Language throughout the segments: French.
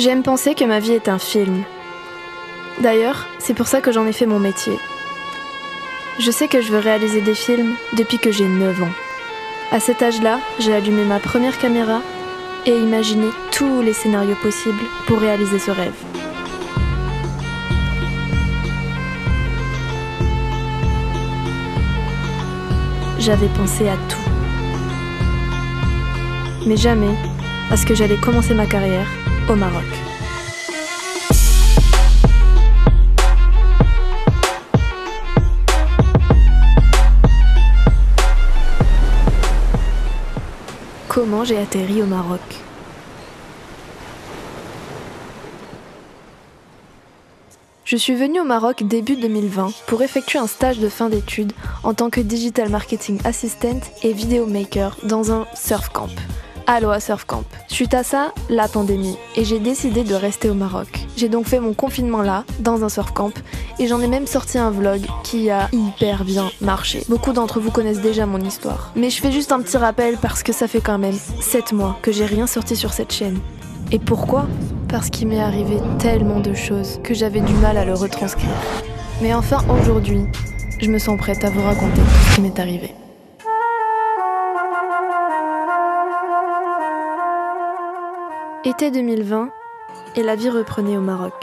J'aime penser que ma vie est un film. D'ailleurs, c'est pour ça que j'en ai fait mon métier. Je sais que je veux réaliser des films depuis que j'ai 9 ans. À cet âge-là, j'ai allumé ma première caméra et imaginé tous les scénarios possibles pour réaliser ce rêve. J'avais pensé à tout. Mais jamais à ce que j'allais commencer ma carrière au Maroc. Comment j'ai atterri au Maroc? Je suis venue au Maroc début 2020 pour effectuer un stage de fin d'études en tant que Digital Marketing Assistant et Video Maker dans un surf camp. Aloha Surf Camp. Suite à ça, la pandémie, et j'ai décidé de rester au Maroc. J'ai donc fait mon confinement là, dans un surf camp, et j'en ai même sorti un vlog qui a hyper bien marché. Beaucoup d'entre vous connaissent déjà mon histoire. Mais je fais juste un petit rappel parce que ça fait quand même 7 mois que j'ai rien sorti sur cette chaîne. Et pourquoi? Parce qu'il m'est arrivé tellement de choses que j'avais du mal à le retranscrire. Mais enfin, aujourd'hui, je me sens prête à vous raconter tout ce qui m'est arrivé. Été 2020, et la vie reprenait au Maroc.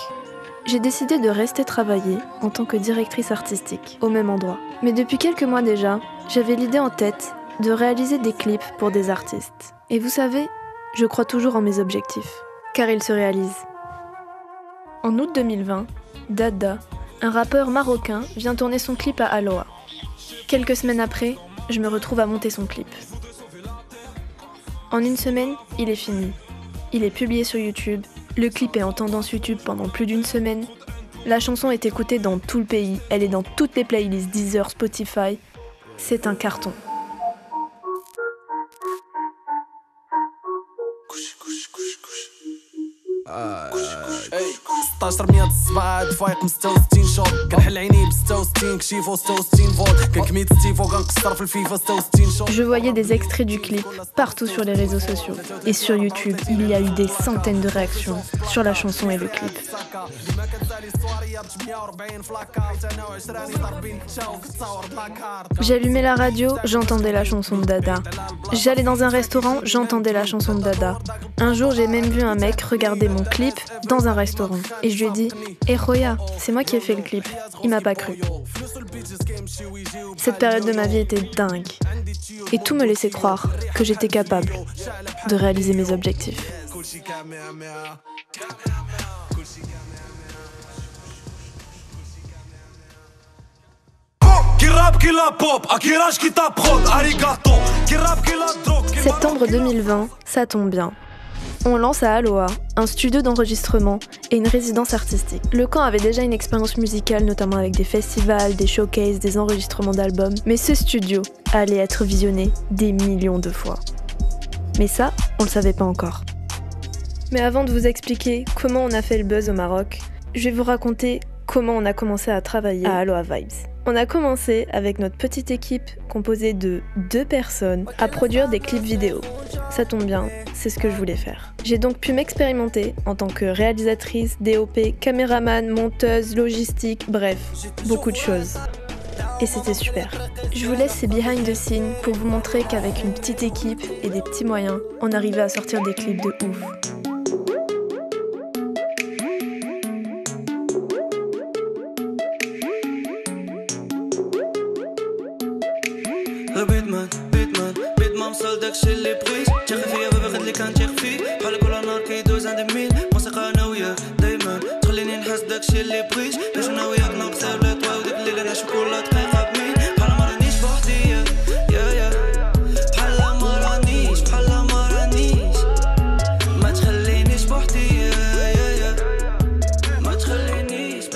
J'ai décidé de rester travailler en tant que directrice artistique, au même endroit. Mais depuis quelques mois déjà, j'avais l'idée en tête de réaliser des clips pour des artistes. Et vous savez, je crois toujours en mes objectifs, car ils se réalisent. En août 2020, Dada, un rappeur marocain, vient tourner son clip à Aloha. Quelques semaines après, je me retrouve à monter son clip. En une semaine, il est fini. Il est publié sur YouTube, le clip est en tendance YouTube pendant plus d'1 semaine. La chanson est écoutée dans tout le pays, elle est dans toutes les playlists Deezer, Spotify. C'est un carton. Je voyais des extraits du clip partout sur les réseaux sociaux. Et sur YouTube, il y a eu des centaines de réactions sur la chanson et le clip. J'allumais la radio, j'entendais la chanson de Dada. J'allais dans un restaurant, j'entendais la chanson de Dada. Un jour, j'ai même vu un mec regarder mon clip dans un restaurant. Et je lui ai dit « Eh Roya, c'est moi qui ai fait le clip ». Il m'a pas cru. Cette période de ma vie était dingue. Et tout me laissait croire que j'étais capable de réaliser mes objectifs. Septembre 2020, ça tombe bien. On lance à Aloha un studio d'enregistrement et une résidence artistique. Le camp avait déjà une expérience musicale, notamment avec des festivals, des showcases, des enregistrements d'albums, mais ce studio allait être visionné des millions de fois. Mais ça, on le savait pas encore. Mais avant de vous expliquer comment on a fait le buzz au Maroc, je vais vous raconter comment on a commencé à travailler à Aloha Vibes. On a commencé avec notre petite équipe composée de 2 personnes à produire des clips vidéo. Ça tombe bien, c'est ce que je voulais faire. J'ai donc pu m'expérimenter en tant que réalisatrice, DOP, caméraman, monteuse, logistique, bref, beaucoup de choses. Et c'était super. Je vous laisse ces behind the scenes pour vous montrer qu'avec une petite équipe et des petits moyens, on arrivait à sortir des clips de ouf.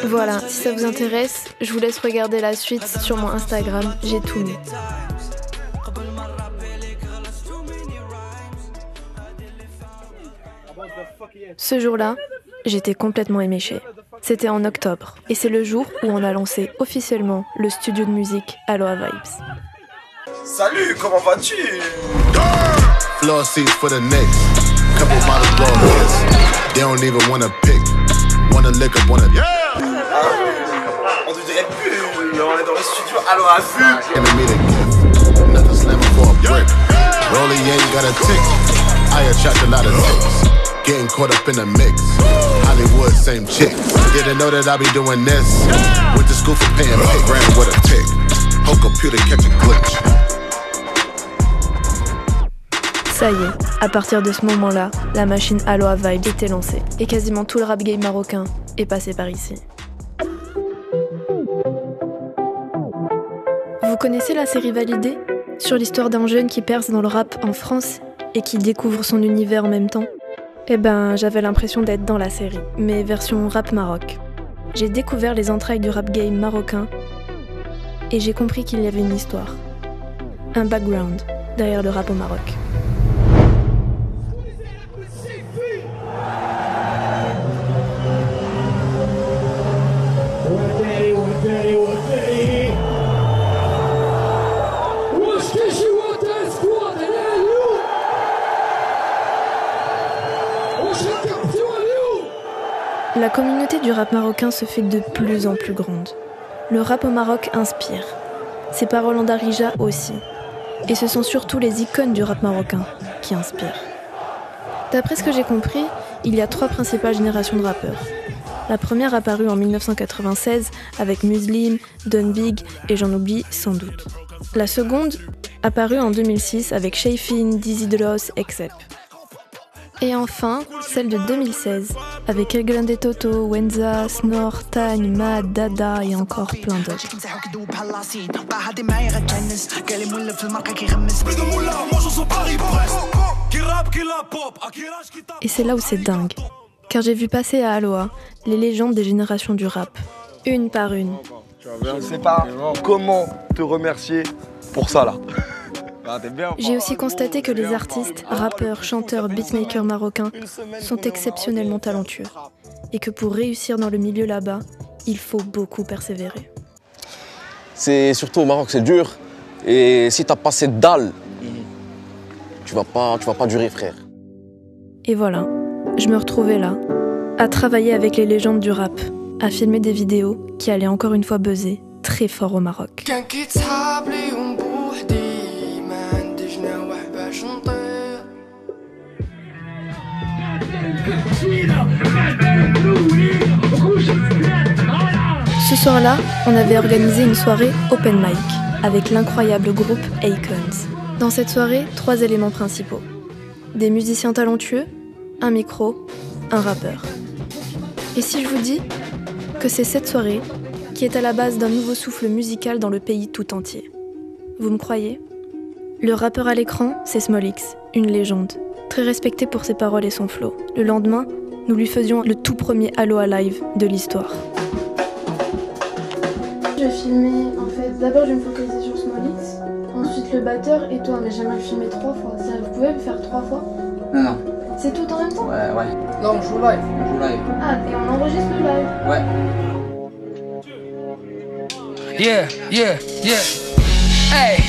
Voilà, si ça vous intéresse, je vous laisse regarder la suite sur mon Instagram, j'ai tout mis. Ce jour-là, j'étais complètement éméchée. C'était en octobre, et c'est le jour où on a lancé officiellement le studio de musique Aloha Vibes. Salut, comment vas-tu? Floor seats for the next couple models. They don't even wanna pick, wanna lick up on a On te dirait plus, on est dans le studio, alors à vue. Give me the gift, nothing slamming for a brick. Rollie ain't got a tick, I attract a lot of ticks. Getting caught up in the mix, Hollywood, same chicks. Didn't know that I be doing this. Went to school for paying pick, ran with a pick. Whole computer catch a glitch. Ça y est, à partir de ce moment-là, la machine Aloha Vibe était lancée. Et quasiment tout le rap game marocain est passé par ici. Vous connaissez la série Validé ? Sur l'histoire d'un jeune qui perce dans le rap en France et qui découvre son univers en même temps ? Eh ben, j'avais l'impression d'être dans la série, mais version rap Maroc. J'ai découvert les entrailles du rap game marocain et j'ai compris qu'il y avait une histoire, un background derrière le rap au Maroc. La communauté du rap marocain se fait de plus en plus grande. Le rap au Maroc inspire. Ses paroles en darija aussi. Et ce sont surtout les icônes du rap marocain qui inspirent. D'après ce que j'ai compris, il y a 3 principales générations de rappeurs. La première apparue en 1996 avec Muslim, Don Big et j'en oublie sans doute. La seconde apparue en 2006 avec Shayfin, Dizzy Delos, Exep. Et enfin, celle de 2016, avec El Grande Toto, Wenza, Snor, Tagne, Mad, Dada et encore plein d'autres. Et c'est là où c'est dingue, car j'ai vu passer à Aloha les légendes des générations du rap, une par une. Je ne sais pas comment te remercier pour ça là. J'ai aussi constaté que les artistes, rappeurs, chanteurs, beatmakers marocains sont exceptionnellement talentueux et que pour réussir dans le milieu là-bas, il faut beaucoup persévérer. C'est surtout au Maroc, c'est dur et si t'as pas cette dalle, tu vas pas durer, frère. Et voilà, je me retrouvais là, à travailler avec les légendes du rap, à filmer des vidéos qui allaient encore une fois buzzer très fort au Maroc. Ce soir-là, on avait organisé une soirée open mic avec l'incroyable groupe Akons. Dans cette soirée, 3 éléments principaux. Des musiciens talentueux, un micro, un rappeur. Et si je vous dis que c'est cette soirée qui est à la base d'un nouveau souffle musical dans le pays tout entier. Vous me croyez ? Le rappeur à l'écran, c'est Smolix, une légende, très respecté pour ses paroles et son flow. Le lendemain, nous lui faisions le tout premier Aloha Live de l'histoire. Je vais filmer, en fait, d'abord je vais me focaliser sur Smolix, ensuite le batteur et toi, mais j'aimerais le filmer 3 fois. Ça, vous pouvez le faire 3 fois ? Non. C'est tout en même temps ? Ouais. Non, on joue live. On joue live. Ah, et on enregistre le live ? Ouais. Yeah. Hey,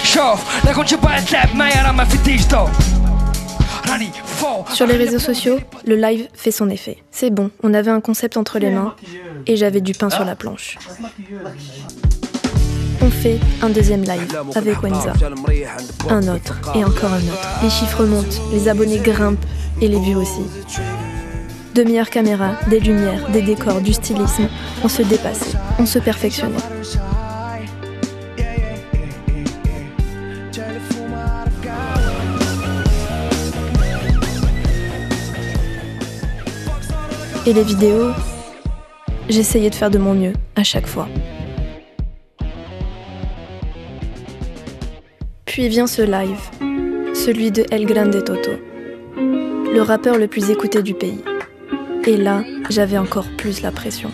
شوف لا كنت باغي تلعب معايا راه ما فديش تو. Sur les réseaux sociaux, le live fait son effet. C'est bon, on avait un concept entre les mains et j'avais du pain sur la planche. On fait un deuxième live avec Wenza. Un autre et encore un autre. Les chiffres montent, les abonnés grimpent et les vues aussi. De meilleures caméras, des lumières, des décors, du stylisme. On se dépassait, on se perfectionnait. Et les vidéos, j'essayais de faire de mon mieux à chaque fois. Puis vient ce live, celui de El Grande Toto, le rappeur le plus écouté du pays. Et là, j'avais encore plus la pression.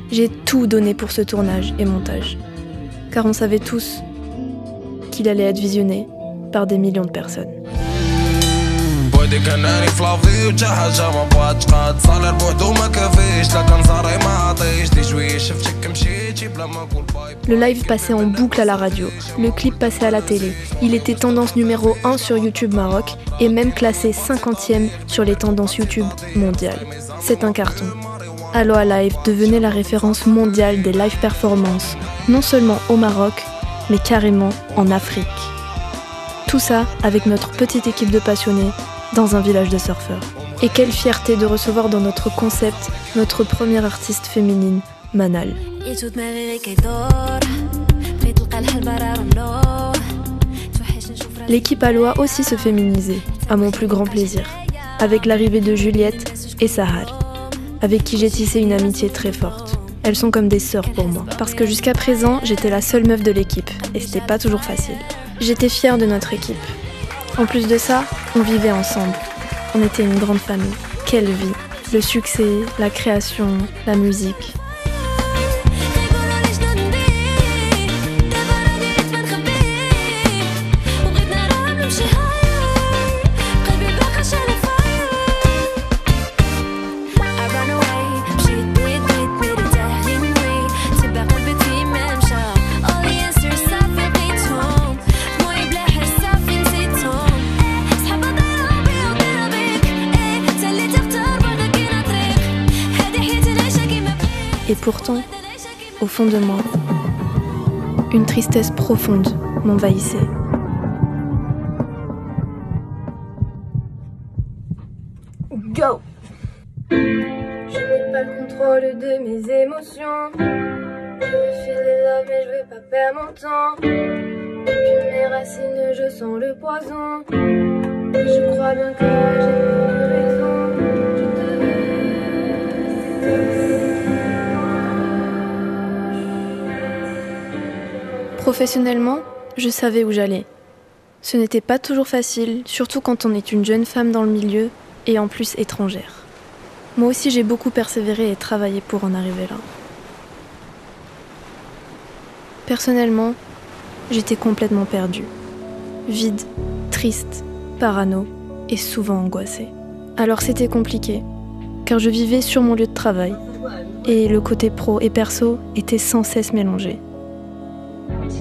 J'ai tout donné pour ce tournage et montage, car on savait tous qu'il allait être visionné par des millions de personnes. بودي كناني فلافي وتا حاجة ما بغات تقاد صالير بوحدو ما كافيش لا كنزاري ما عطيش دي شوية شفتك مشيت Le live passait en boucle à la radio, le clip passait à la télé. Il était tendance numéro 1 sur YouTube Maroc et même classé 50e sur les tendances YouTube mondiales. C'est un carton. Aloha Live devenait la référence mondiale des live performances, non seulement au Maroc, mais carrément en Afrique. Tout ça avec notre petite équipe de passionnés dans un village de surfeurs. Et quelle fierté de recevoir dans notre concept notre première artiste féminine, Manal. L'équipe Aloha aussi se féminisait, à mon plus grand plaisir, avec l'arrivée de Juliette et Sahar, avec qui j'ai tissé une amitié très forte. Elles sont comme des sœurs pour moi, parce que jusqu'à présent, j'étais la seule meuf de l'équipe, et c'était pas toujours facile. J'étais fière de notre équipe. En plus de ça, on vivait ensemble. On était une grande famille. Quelle vie! Le succès, la création, la musique. Et pourtant, au fond de moi, une tristesse profonde m'envahissait. Go! Je n'ai pas le contrôle de mes émotions. Je veux filer là mais je veux pas perdre mon temps. Depuis mes racines je sens le poison. Je crois bien que j'ai raison. Professionnellement, je savais où j'allais. Ce n'était pas toujours facile, surtout quand on est une jeune femme dans le milieu et en plus étrangère. Moi aussi j'ai beaucoup persévéré et travaillé pour en arriver là. Personnellement, j'étais complètement perdue. Vide, triste, parano et souvent angoissée. Alors c'était compliqué, car je vivais sur mon lieu de travail et le côté pro et perso était sans cesse mélangé.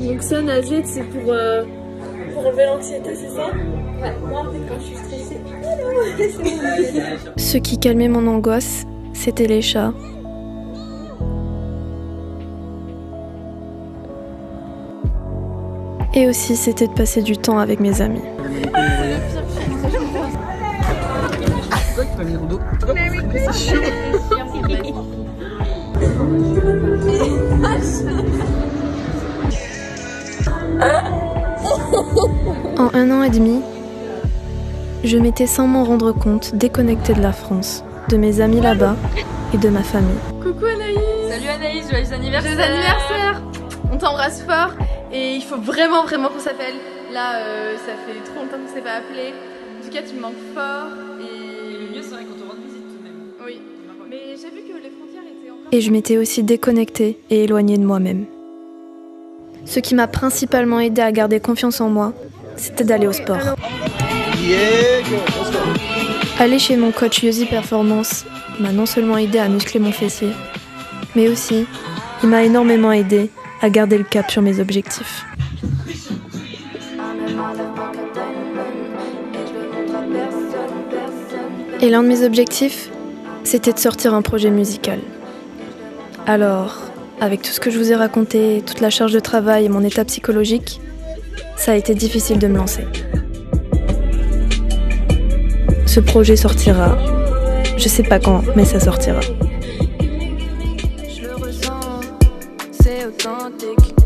Donc ça, Nazette, c'est pour enlever l'anxiété, c'est ça? Ouais, moi en fait quand je suis stressée, Ce qui calmait mon angoisse, c'était les chats. Et aussi, c'était de passer du temps avec mes amis. En 1 an et demi, je m'étais sans m'en rendre compte déconnectée de la France, de mes amis là-bas et de ma famille. Coucou Anaïs! Salut Anaïs, joyeux anniversaire! Joyeux anniversaire! On t'embrasse fort et il faut vraiment qu'on s'appelle. Là, ça fait trop longtemps qu'on s'est pas appelé. En tout cas, tu me manques fort et le mieux serait qu'on te rende visite tout de même. Oui, mais j'ai vu que les frontières étaient encore... Et je m'étais aussi déconnectée et éloignée de moi-même. Ce qui m'a principalement aidé à garder confiance en moi, c'était d'aller au sport. Aller chez mon coach Yosi Performance m'a non seulement aidé à muscler mon fessier, mais aussi, il m'a énormément aidé à garder le cap sur mes objectifs. Et l'un de mes objectifs, c'était de sortir un projet musical. Alors, avec tout ce que je vous ai raconté, toute la charge de travail et mon état psychologique, ça a été difficile de me lancer. Ce projet sortira, je sais pas quand, mais ça sortira. Je le ressens, c'est authentique.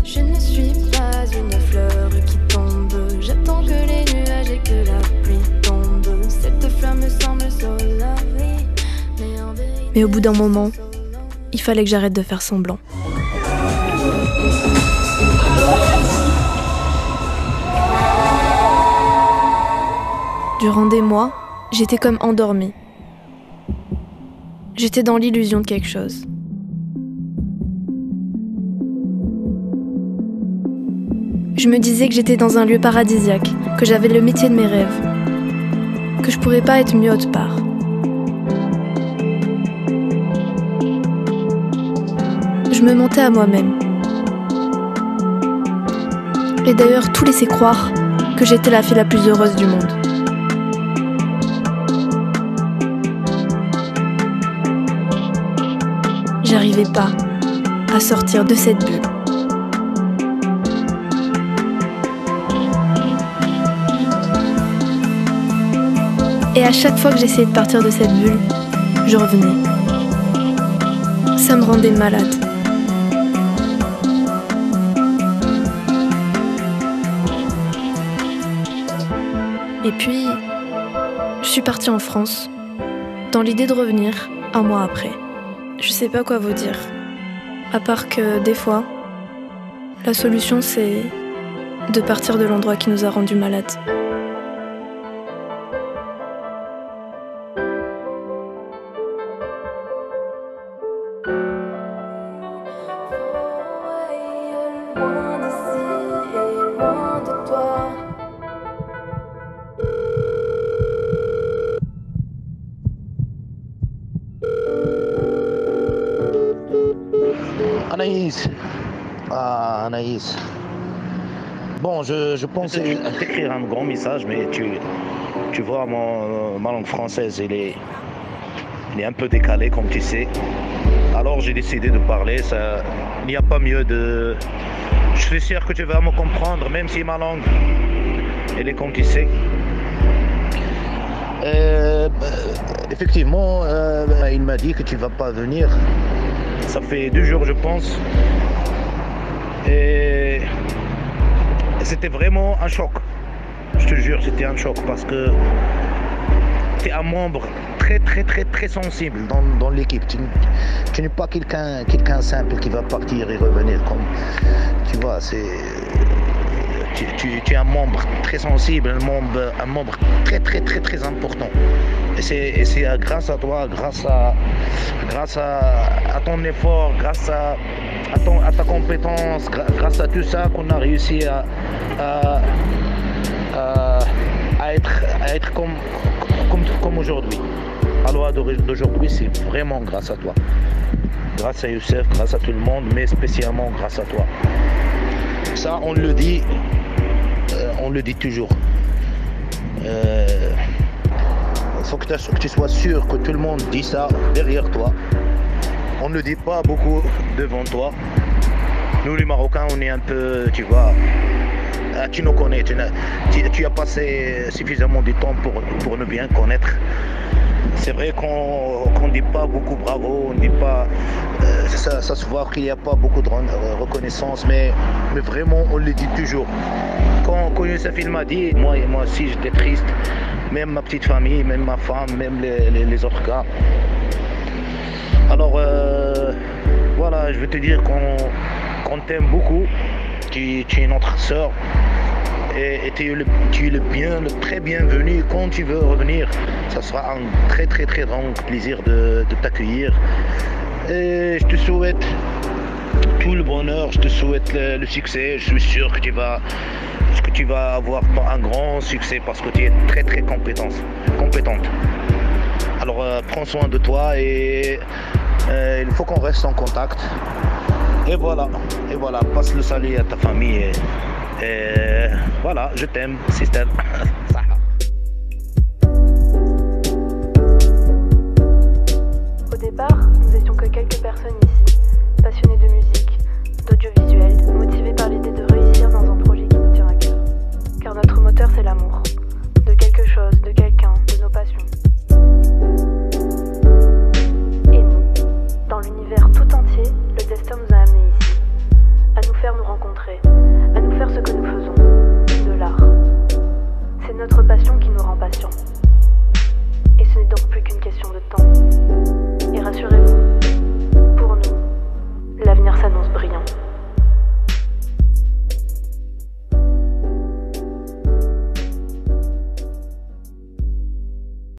Je ne suis pas une fleur qui tombe, j'attends que les nuages et que la pluie tombe. Cette fleur me semble sur la vie. Mais au bout d'un moment, il fallait que j'arrête de faire semblant. Durant des mois, j'étais comme endormie. J'étais dans l'illusion de quelque chose. Je me disais que j'étais dans un lieu paradisiaque, que j'avais le métier de mes rêves, que je pourrais pas être mieux autre part. Je me mentais à moi-même. Et d'ailleurs, tout laissait croire que j'étais la fille la plus heureuse du monde. J'arrivais pas à sortir de cette bulle. Et à chaque fois que j'essayais de partir de cette bulle, je revenais. Ça me rendait malade. Et puis, je suis partie en France, dans l'idée de revenir un mois après. Je sais pas quoi vous dire, à part que des fois, la solution c'est de partir de l'endroit qui nous a rendus malades. Anaïs. Ah, Anaïs. Bon, je pensais t'écrire un grand message, mais tu vois, ma langue française, elle est un peu décalée, comme tu sais. Alors j'ai décidé de parler. Il n'y a pas mieux de... Je suis sûr que tu vas me comprendre, même si ma langue, elle est comme tu sais. Effectivement, il m'a dit que tu ne vas pas venir. Ça fait 2 jours, je pense. Et c'était vraiment un choc. Je te jure, c'était un choc parce que tu es un membre très sensible dans l'équipe. Tu n'es pas quelqu'un simple qui va partir et revenir. Comme, tu vois, tu es un membre très sensible, un membre très important. Et c'est grâce à toi, grâce à ton effort, grâce à ta compétence, grâce à tout ça qu'on a réussi à être comme aujourd'hui. Alors d'aujourd'hui, c'est vraiment grâce à toi. Grâce à Youssef, grâce à tout le monde, mais spécialement grâce à toi. Ça, on le dit toujours. Il faut que tu sois sûr que tout le monde dit ça derrière toi. On ne le dit pas beaucoup devant toi. Nous les Marocains, on est un peu, tu vois, tu nous connais, tu as passé suffisamment de temps pour nous bien connaître. C'est vrai qu'on ne dit pas beaucoup bravo, on dit pas, ça se voit qu'il n'y a pas beaucoup de reconnaissance, mais vraiment on le dit toujours. Quand Youssef m'a dit, moi aussi j'étais triste, même ma petite famille, même ma femme, même les autres gars. Alors voilà, je veux te dire qu'on t'aime beaucoup, tu es notre sœur et tu es le très bienvenu quand tu veux revenir. Ça sera un très grand plaisir de t'accueillir. Et je te souhaite tout le bonheur, je te souhaite le succès. Je suis sûr que tu vas avoir un grand succès parce que tu es très compétente. Alors prends soin de toi et il faut qu'on reste en contact. Et voilà, passe le salut à ta famille. Et voilà, je t'aime, sister.